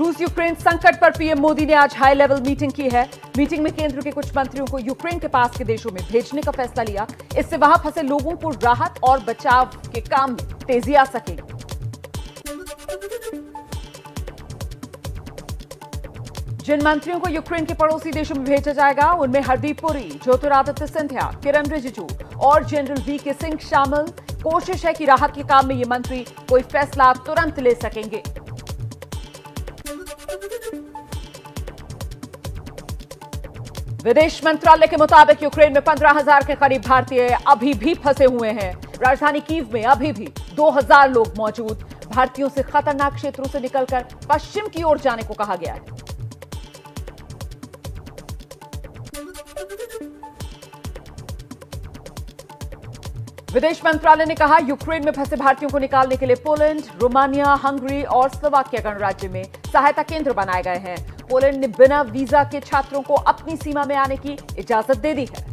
रूस यूक्रेन संकट पर पीएम मोदी ने आज हाई लेवल मीटिंग की है। मीटिंग में केंद्र के कुछ मंत्रियों को यूक्रेन के पास के देशों में भेजने का फैसला लिया। इससे वहां फंसे लोगों को राहत और बचाव के काम में तेजी आ सकेगी। जिन मंत्रियों को यूक्रेन के पड़ोसी देशों में भेजा जाएगा उनमें हरदीप पुरी, ज्योतिरादित्य सिंधिया, किरण रिजिजू और जनरल वीके सिंह शामिल। कोशिश है कि राहत के काम में ये मंत्री कोई फैसला तुरंत ले सकेंगे। विदेश मंत्रालय के मुताबिक यूक्रेन में 15,000 के करीब भारतीय अभी भी फंसे हुए हैं। राजधानी कीव में अभी भी 2,000 लोग मौजूद। भारतीयों से खतरनाक क्षेत्रों से निकलकर पश्चिम की ओर जाने को कहा गया है। विदेश मंत्रालय ने कहा यूक्रेन में फंसे भारतीयों को निकालने के लिए पोलैंड, रोमानिया, हंगरी और स्लोवाकिया गणराज्य में सहायता केंद्र बनाए गए हैं। पोलैंड ने बिना वीजा के छात्रों को अपनी सीमा में आने की इजाजत दे दी है।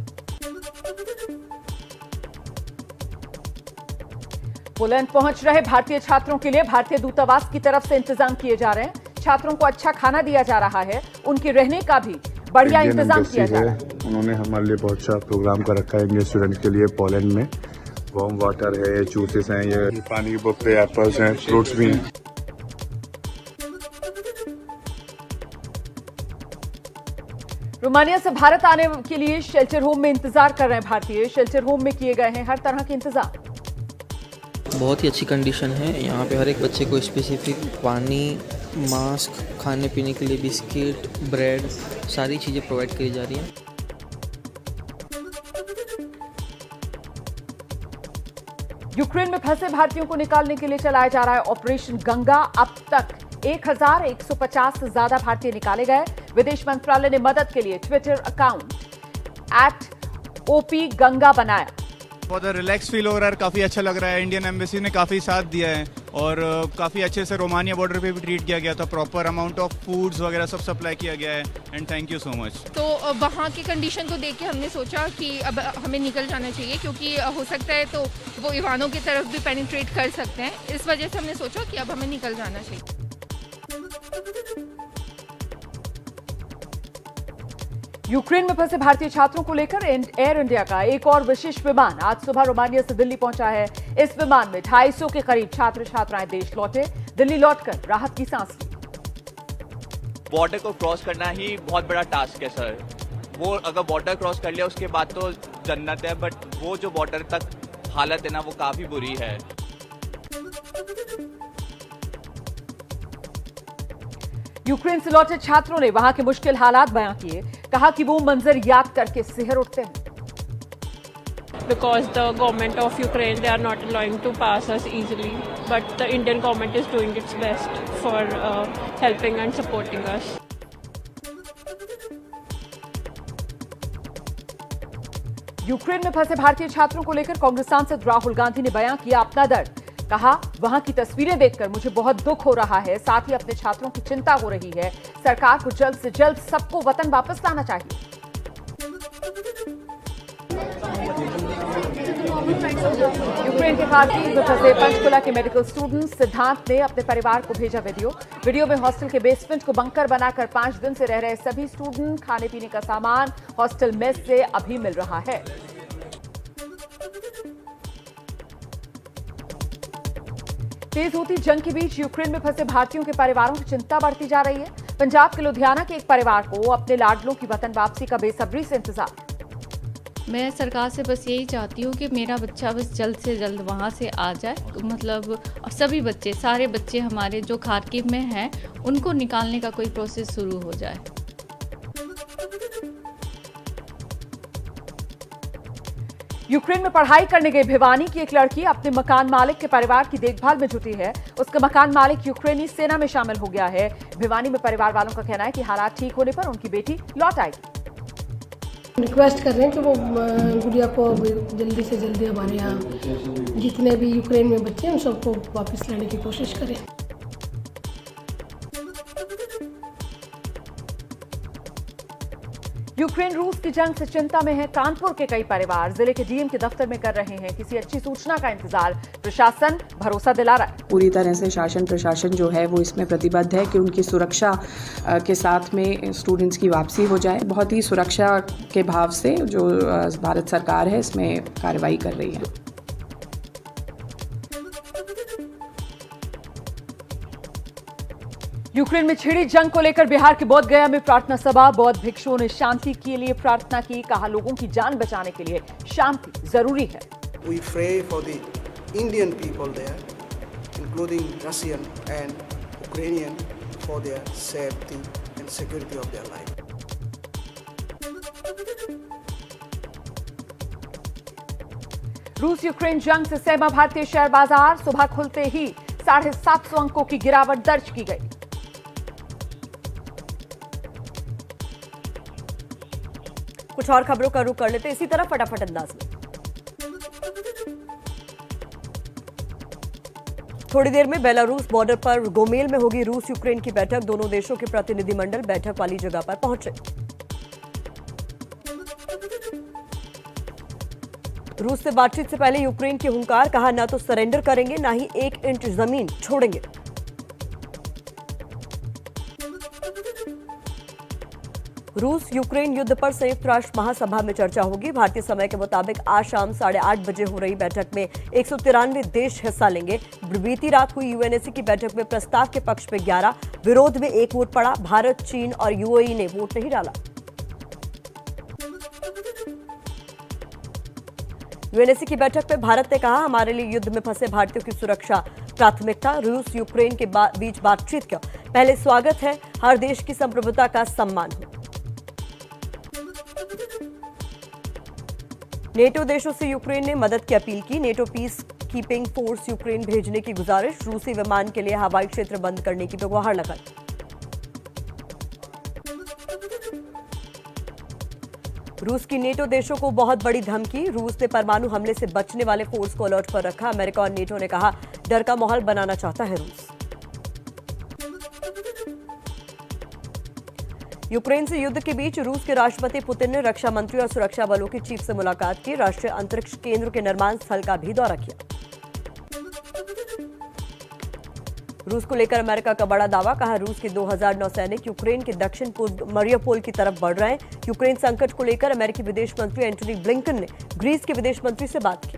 पोलैंड पहुंच रहे भारतीय छात्रों के लिए भारतीय दूतावास की तरफ से इंतजाम किए जा रहे हैं। छात्रों को अच्छा खाना दिया जा रहा है, उनके रहने का भी बढ़िया इंतजाम किया जा रहा है। उन्होंने हमारे लिए बहुत अच्छा प्रोग्राम कर रखा है इंडियन स्टूडेंट के लिए। पोलैंड में वार्म वाटर है, जूसेस हैं, ये पानी की बोतलें, एप्पल्स हैं, फ्रूट्स भी हैं। रोमानिया से भारत आने के लिए शेल्टर होम में इंतजार कर रहे हैं भारतीय। शेल्टर होम में किए गए हैं हर तरह के इंतजाम। बहुत ही अच्छी कंडीशन है। यहाँ पे हर एक बच्चे को स्पेसिफिक पानी, मास्क, खाने पीने के लिए बिस्किट, ब्रेड, सारी चीज़ें प्रोवाइड करी जा रही हैं। यूक्रेन में फंसे भारतीयों को निकालने के लिए चलाया जा रहा है ऑपरेशन गंगा। अब तक 1,150 से ज्यादा भारतीय निकाले गए। विदेश मंत्रालय ने मदद के लिए ट्विटर अकाउंट @OPGanga बनाया। बहुत रिलैक्स फील हो रहा है, काफ़ी अच्छा लग रहा है। इंडियन एम्बेसी ने काफ़ी साथ दिया है और काफ़ी अच्छे से रोमानिया बॉर्डर पे भी ट्रीट किया गया था। प्रॉपर अमाउंट ऑफ फूड्स वगैरह सब सप्लाई किया गया है and thank you so much. तो वहाँ की कंडीशन को देख के हमने सोचा कि अब हमें निकल जाना चाहिए, क्योंकि हो सकता है तो वो ईवानों की तरफ भी पेनिट्रेट कर सकते हैं। इस वजह से हमने सोचा कि अब हमें निकल जाना चाहिए। यूक्रेन में फंसे भारतीय छात्रों को लेकर एयर इंडिया का एक और विशेष विमान आज सुबह रोमानिया से दिल्ली पहुंचा है। इस विमान में 250 के करीब छात्र छात्राएं देश लौटे। दिल्ली लौटकर राहत की सांस ली। बॉर्डर को क्रॉस करना ही बहुत बड़ा टास्क है सर। वो अगर बॉर्डर क्रॉस कर लिया उसके बाद तो जन्नत है, बट वो जो बॉर्डर तक हालत है ना वो काफी बुरी है। यूक्रेन से लौटे छात्रों ने वहां के मुश्किल हालात बयां किए। कहा कि वो मंजर याद करके सिहर उठते हैं। Because the government of Ukraine, they are not allowing to pass us easily, but the Indian government is doing its best for helping and supporting us. Ukraine में फंसे भारतीय छात्रों को लेकर कांग्रेस सांसद राहुल गांधी ने बयां किया अपना दर्द। कहा, वहां की तस्वीरें देखकर मुझे बहुत दुख हो रहा है, साथ ही अपने छात्रों की चिंता हो रही है। सरकार को जल्द से जल्द सबको वतन वापस लाना चाहिए। यूक्रेन के खार्किव में फंसे पंचकुला के मेडिकल स्टूडेंट सिद्धांत ने अपने परिवार को भेजा वीडियो में हॉस्टल के बेसमेंट को बंकर बनाकर 5 दिन से रह रहे सभी स्टूडेंट खाने पीने का सामान हॉस्टल मेस से अभी मिल रहा है। तेज होती जंग के बीच यूक्रेन में फंसे भारतीयों के परिवारों की चिंता बढ़ती जा रही है। पंजाब के लुधियाना के एक परिवार को अपने लाडलों की वतन वापसी का बेसब्री से इंतजार। मैं सरकार से बस यही चाहती हूँ कि मेरा बच्चा बस जल्द से जल्द वहाँ से आ जाए। मतलब सभी बच्चे, सारे बच्चे हमारे जो खार्किव में हैं, उनको निकालने का कोई प्रोसेस शुरू हो जाए। यूक्रेन में पढ़ाई करने गई भिवानी की एक लड़की अपने मकान मालिक के परिवार की देखभाल में जुटी है। उसका मकान मालिक यूक्रेनी सेना में शामिल हो गया है। भिवानी में परिवार वालों का कहना है कि हालात ठीक होने पर उनकी बेटी लौट आएगी। रिक्वेस्ट कर रहे हैं कि वो गुड़िया को जल्दी से जल्दी हमारे यहाँ जितने भी यूक्रेन में बच्चे हैं उन सबको वापस लाने की कोशिश करें। यूक्रेन रूस की जंग से चिंता में है कानपुर के कई परिवार। जिले के डीएम के दफ्तर में कर रहे हैं किसी अच्छी सूचना का इंतजार। प्रशासन भरोसा दिला रहा है। पूरी तरह से शासन प्रशासन जो है वो इसमें प्रतिबद्ध है कि उनकी सुरक्षा के साथ में स्टूडेंट्स की वापसी हो जाए। बहुत ही सुरक्षा के भाव से जो भारत सरकार है इसमें कार्रवाई कर रही है। यूक्रेन में छिड़ी जंग को लेकर बिहार के बोध गया में प्रार्थना सभा। बौद्ध भिक्षुओं ने शांति के लिए प्रार्थना की। कहा लोगों की जान बचाने के लिए शांति जरूरी है। We pray for the Indian people there, including Russian and Ukrainian, for their safety and security of their life. रूस यूक्रेन जंग से सहमा भारतीय शेयर बाजार। सुबह खुलते ही 750 अंकों की गिरावट दर्ज की गई। कुछ और खबरों का रुख कर लेते हैं इसी तरह फटाफट अंदाज में। थोड़ी देर में बेलारूस बॉर्डर पर गोमेल में होगी रूस यूक्रेन की बैठक। दोनों देशों के प्रतिनिधिमंडल बैठक वाली जगह पर पहुंचे। रूस से बातचीत से पहले यूक्रेन की हुंकार। कहा ना तो सरेंडर करेंगे ना ही 1 इंच जमीन छोड़ेंगे। रूस यूक्रेन युद्ध पर संयुक्त राष्ट्र महासभा में चर्चा होगी। भारतीय समय के मुताबिक आज शाम 8:30 बजे हो रही बैठक में 193 देश हिस्सा लेंगे। बीती रात हुई यूएनएससी की बैठक में प्रस्ताव के पक्ष में 11, विरोध में 1 वोट पड़ा। भारत, चीन और यूएई ने वोट नहीं डाला। यूएनएससी की बैठक में भारत ने कहा हमारे लिए युद्ध में फंसे भारतीयों की सुरक्षा प्राथमिकता। रूस यूक्रेन के बीच बातचीत का पहले स्वागत है। हर देश की संप्रभुता का सम्मान हो। नेटो देशों से यूक्रेन ने मदद की अपील की। NATO peace keeping force Ukraine भेजने की गुजारिश। रूसी विमान के लिए हवाई क्षेत्र बंद करने की भी गुहार लगाई। रूस की नेटो देशों को बहुत बड़ी धमकी। रूस ने परमाणु हमले से बचने वाले फोर्स को अलर्ट पर रखा। अमेरिका और नेटो ने कहा डर का माहौल बनाना चाहता है रूस। यूक्रेन से युद्ध के बीच रूस के राष्ट्रपति पुतिन ने रक्षा मंत्री और सुरक्षा बलों की चीफ से मुलाकात की। राष्ट्रीय अंतरिक्ष केंद्र के निर्माण स्थल का भी दौरा किया। रूस को लेकर अमेरिका का बड़ा दावा। कहा रूस के 2000 नौसैनिक यूक्रेन के दक्षिण पूर्व मरियोपोल की तरफ बढ़ रहे हैं। यूक्रेन संकट को लेकर अमेरिकी विदेश मंत्री एंटनी ब्लिंकन ने ग्रीस के विदेश मंत्री से बात की।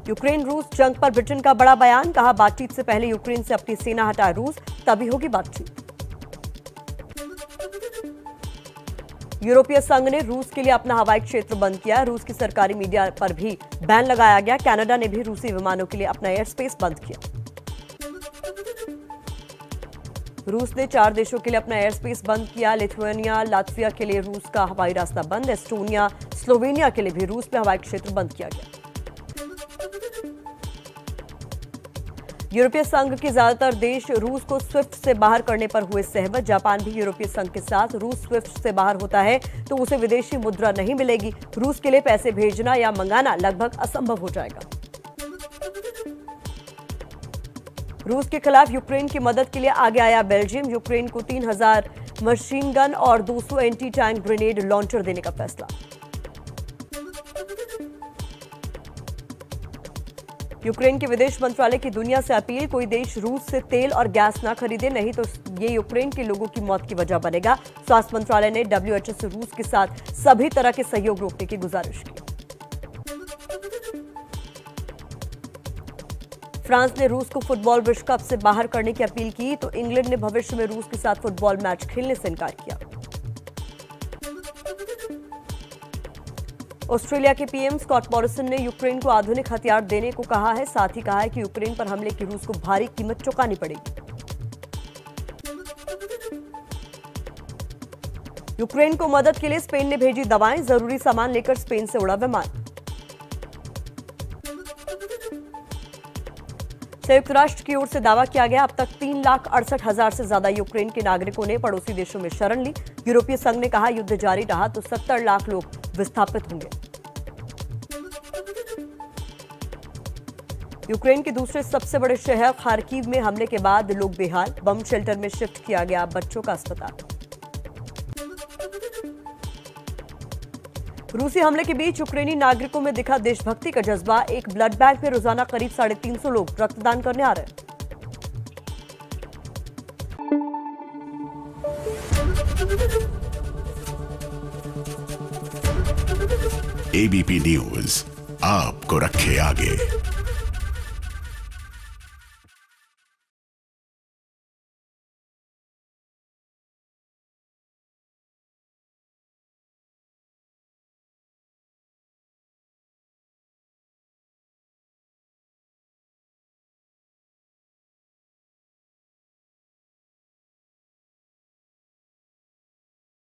यूक्रेन रूस जंग पर ब्रिटेन का बड़ा बयान। कहा बातचीत से पहले यूक्रेन से अपनी सेना हटाए रूस, तभी होगी बातचीत। यूरोपीय संघ ने रूस के लिए अपना हवाई क्षेत्र बंद किया। रूस की सरकारी मीडिया पर भी बैन लगाया गया। कनाडा ने भी रूसी विमानों के लिए अपना एयर स्पेस बंद किया। रूस ने 4 देशों के लिए अपना एयर स्पेस बंद किया। लिथुआनिया, लात्विया के लिए रूस का हवाई रास्ता बंद। एस्टोनिया, स्लोवेनिया के लिए भी रूस में हवाई क्षेत्र बंद किया गया। यूरोपीय संघ के ज्यादातर देश रूस को स्विफ्ट से बाहर करने पर हुए सहमत। जापान भी यूरोपीय संघ के साथ। रूस स्विफ्ट से बाहर होता है तो उसे विदेशी मुद्रा नहीं मिलेगी। रूस के लिए पैसे भेजना या मंगाना लगभग असंभव हो जाएगा। रूस के खिलाफ यूक्रेन की मदद के लिए आगे आया बेल्जियम। यूक्रेन को 3000 मशीन गन और 200 एंटी टैंक ग्रेनेड लॉन्चर देने का फैसला। यूक्रेन के विदेश मंत्रालय की दुनिया से अपील। कोई देश रूस से तेल और गैस ना खरीदे, नहीं तो ये यूक्रेन के लोगों की मौत की वजह बनेगा। स्वास्थ्य मंत्रालय ने WHO से रूस के साथ सभी तरह के सहयोग रोकने की गुजारिश की। फ्रांस ने रूस को फुटबॉल विश्व कप से बाहर करने की अपील की तो इंग्लैंड ने भविष्य में रूस के साथ फुटबॉल मैच खेलने से इनकार किया। ऑस्ट्रेलिया के पीएम स्कॉट मॉरिसन ने यूक्रेन को आधुनिक हथियार देने को कहा है। साथ ही कहा है कि यूक्रेन पर हमले की रूस को भारी कीमत चुकानी पड़ेगी। यूक्रेन को मदद के लिए स्पेन ने भेजी दवाएं। जरूरी सामान लेकर स्पेन से उड़ा विमान। संयुक्त राष्ट्र की ओर से दावा किया गया अब तक 3,68,000 से ज्यादा यूक्रेन के नागरिकों ने पड़ोसी देशों में शरण ली। यूरोपीय संघ ने कहा युद्ध जारी रहा तो 70 लाख लोग विस्थापित होंगे। यूक्रेन के दूसरे सबसे बड़े शहर खार्किव में हमले के बाद लोग बेहाल। बम शेल्टर में शिफ्ट किया गया बच्चों का अस्पताल। रूसी हमले के बीच यूक्रेनी नागरिकों में दिखा देशभक्ति का जज्बा। एक ब्लड बैंक में रोजाना करीब 350 लोग रक्तदान करने आ रहे हैं। ABP न्यूज आपको रखे आगे।